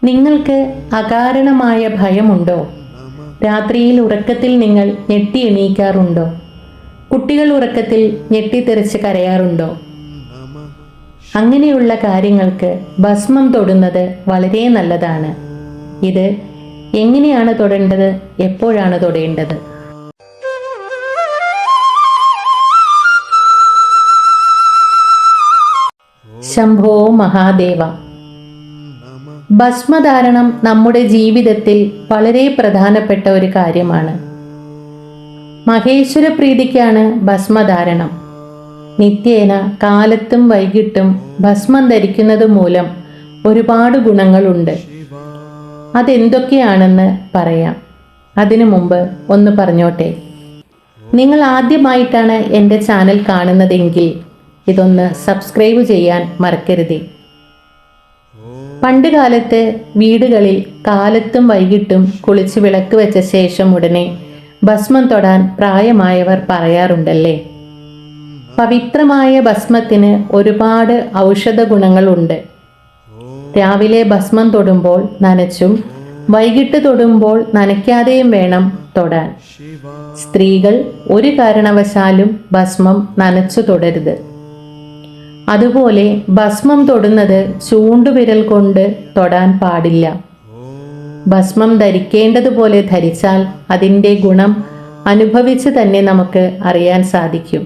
നിങ്ങൾക്ക് അകാരണമായ ഭയമുണ്ടോ? രാത്രിയിൽ ഉറക്കത്തിൽ നിങ്ങൾ ഞെട്ടി എണീക്കാറുണ്ടോ? കുട്ടികൾ ഉറക്കത്തിൽ ഞെട്ടിത്തെറിച്ച് കരയാറുണ്ടോ? അങ്ങനെയുള്ള കാര്യങ്ങൾക്ക് ഭസ്മം തൊടുന്നത് വളരെ നല്ലതാണ്. ഇത് എങ്ങനെയാണ് തൊടേണ്ടത്, എപ്പോഴാണ് തൊടേണ്ടത്? ശംഭോ മഹാദേവ. ഭസ്മധാരണം നമ്മുടെ ജീവിതത്തിൽ വളരെ പ്രധാനപ്പെട്ട ഒരു കാര്യമാണ്. മഹേശ്വര പ്രീതിക്കാണ് ഭസ്മധാരണം. നിത്യേന കാലത്തും വൈകിട്ടും ഭസ്മം ധരിക്കുന്നത് മൂലം ഒരുപാട് ഗുണങ്ങളുണ്ട്. അതെന്തൊക്കെയാണെന്ന് പറയാം. അതിനു മുമ്പ് ഒന്ന് പറഞ്ഞോട്ടെ, നിങ്ങൾ ആദ്യമായിട്ടാണ് എൻ്റെ ചാനൽ കാണുന്നതെങ്കിൽ ഇതൊന്ന് സബ്സ്ക്രൈബ് ചെയ്യാൻ മറക്കരുതേ. പണ്ട് കാലത്ത് വീടുകളിൽ കാലത്തും വൈകിട്ടും കുളിച്ച് വിളക്ക് വെച്ച ശേഷം ഉടനെ ഭസ്മം തൊടാൻ പ്രായമായവർ പറയാറുണ്ടല്ലേ. പവിത്രമായ ഭസ്മത്തിന് ഒരുപാട് ഔഷധ ഗുണങ്ങളുണ്ട്. രാവിലെ ഭസ്മം തൊടുമ്പോൾ നനച്ചും വൈകിട്ട് തൊടുമ്പോൾ നനയ്ക്കാതെയും വേണം തൊടാൻ. സ്ത്രീകൾ ഒരു കാരണവശാലും ഭസ്മം നനച്ചു തൊടരുത്. അതുപോലെ ഭസ്മം തൊടുന്നത് ചൂണ്ടുവിരൽ കൊണ്ട് തൊടാൻ പാടില്ല. ഭസ്മം ധരിക്കേണ്ടതുപോലെ ധരിച്ചാൽ അതിൻ്റെ ഗുണം അനുഭവിച്ച് തന്നെ നമുക്ക് അറിയാൻ സാധിക്കും.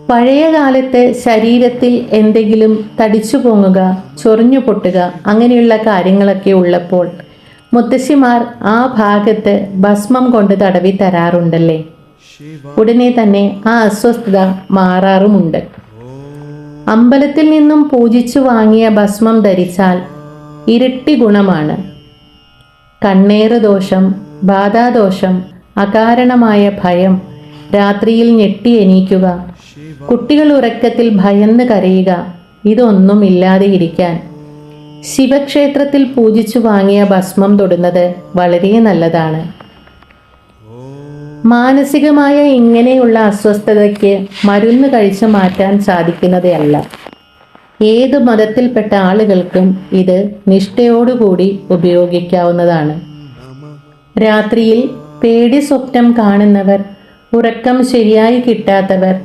പഴയ കാലത്ത് ശരീരത്തിൽ എന്തെങ്കിലും തടിച്ചു പൊങ്ങുക, ചൊറിഞ്ഞു പൊട്ടുക, അങ്ങനെയുള്ള കാര്യങ്ങളൊക്കെ ഉള്ളപ്പോൾ മുത്തശ്ശിമാർ ആ ഭാഗത്ത് ഭസ്മം കൊണ്ട് തടവി തരാറുണ്ടല്ലേ. ഉടനെ തന്നെ ആ അസ്വസ്ഥത മാറാറുമുണ്ട്. അമ്പലത്തിൽ നിന്നും പൂജിച്ചു വാങ്ങിയ ഭസ്മം ധരിച്ചാൽ ഇരട്ടി ഗുണമാണ്. കണ്ണേറ് ദോഷം, ബാധാദോഷം, അകാരണമായ ഭയം, രാത്രിയിൽ ഞെട്ടി എണീക്കുക, കുട്ടികൾ ഉറക്കത്തിൽ ഭയന്ന് കരയുക, ഇതൊന്നും ഇല്ലാതെ ഇരിക്കാൻ ശിവക്ഷേത്രത്തിൽ പൂജിച്ചു വാങ്ങിയ ഭസ്മം തൊടുന്നത് വളരെ നല്ലതാണ്. മാനസികമായ ഇങ്ങനെയുള്ള അസ്വസ്ഥതയ്ക്ക് മരുന്ന് കഴിച്ച് മാറ്റാൻ സാധിക്കുന്നതല്ല. ഏത് മതത്തിൽപ്പെട്ട ആളുകൾക്കും ഇത് നിഷ്ഠയോടുകൂടി ഉപയോഗിക്കാവുന്നതാണ്. രാത്രിയിൽ പേടി സ്വപ്നം കാണുന്നവർ, ഉറക്കം ശരിയായി കിട്ടാത്തവർ,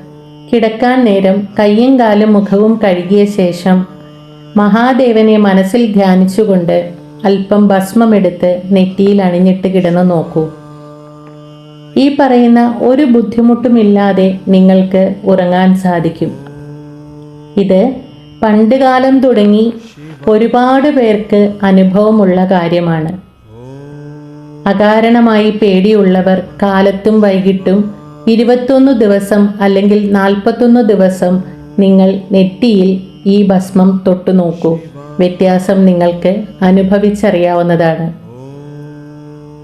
കിടക്കാൻ നേരം കയ്യും കാലും മുഖവും കഴുകിയ ശേഷം മഹാദേവനെ മനസ്സിൽ ധ്യാനിച്ചുകൊണ്ട് അല്പം ഭസ്മമെടുത്ത് നെറ്റിയിൽ അണിഞ്ഞിട്ട് കിടന്നു നോക്കൂ. ഈ പറയുന്ന ഒരു ബുദ്ധിമുട്ടുമില്ലാതെ നിങ്ങൾക്ക് ഉറങ്ങാൻ സാധിക്കും. ഇത് പണ്ടുകാലം തുടങ്ങി ഒരുപാട് പേർക്ക് അനുഭവമുള്ള കാര്യമാണ്. അകാരണമായി പേടിയുള്ളവർ കാലത്തും വൈകിട്ടും 21 ദിവസം അല്ലെങ്കിൽ 41 ദിവസം നിങ്ങൾ നെറ്റിയിൽ ഈ ഭസ്മം തൊട്ടു നോക്കൂ. വ്യത്യാസം നിങ്ങൾക്ക് അനുഭവിച്ചറിയാവുന്നതാണ്.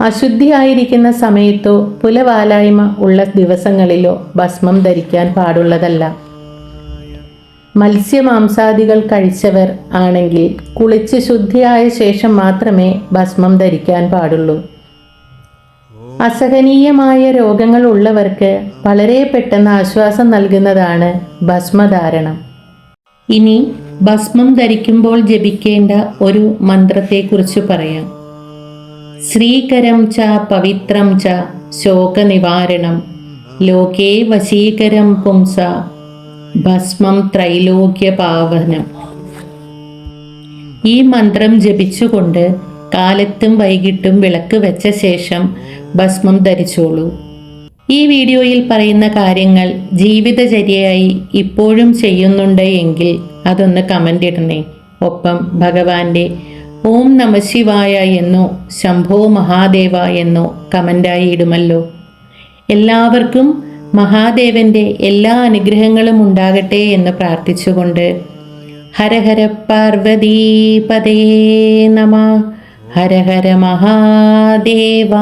അശുദ്ധിയായിരിക്കുന്ന സമയത്തോ പുലവാലായ്മ ഉള്ള ദിവസങ്ങളിലോ ഭസ്മം ധരിക്കാൻ പാടുള്ളതല്ല. മത്സ്യമാംസാദികൾ കഴിച്ചവർ ആണെങ്കിൽ കുളിച്ച് ശുദ്ധിയായ ശേഷം മാത്രമേ ഭസ്മം ധരിക്കാൻ പാടുള്ളൂ. അസഹനീയമായ രോഗങ്ങൾ ഉള്ളവർക്ക് വളരെ പെട്ടെന്ന് ആശ്വാസം നൽകുന്നതാണ് ഭസ്മധാരണം. ഇനി ഭസ്മം ധരിക്കുമ്പോൾ ജപിക്കേണ്ട ഒരു മന്ത്രത്തെക്കുറിച്ച് പറയാം. ശ്രീകരം ച പവിത്രം ച ശോകനിവാരണം ലോകേ വശീകരം പുംസ ഭസ്മം ത്രൈലോക്യപാവനം. ഈ മന്ത്രം ജപിച്ചുകൊണ്ട് കാലത്തും വൈകിട്ടും വിളക്ക് വെച്ച ശേഷം ഭസ്മം ധരിച്ചോളൂ. ഈ വീഡിയോയിൽ പറയുന്ന കാര്യങ്ങൾ ജീവിതചര്യയായി ഇപ്പോഴും ചെയ്യുന്നുണ്ട് എങ്കിൽ അതൊന്ന് കമൻ്റ് ഇടണേ. ഒപ്പം ഭഗവാന്റെ ഓം നമഃശിവായ എന്നോ ശംഭോ മഹാദേവ എന്നോ കമൻ്റായി ഇടുമല്ലോ. എല്ലാവർക്കും മഹാദേവന്റെ എല്ലാ അനുഗ്രഹങ്ങളും ഉണ്ടാകട്ടെ എന്ന് പ്രാർത്ഥിച്ചുകൊണ്ട് ഹര ഹര പാർവതീപതേ നമഃ. ഹര ഹര മഹാദേവ.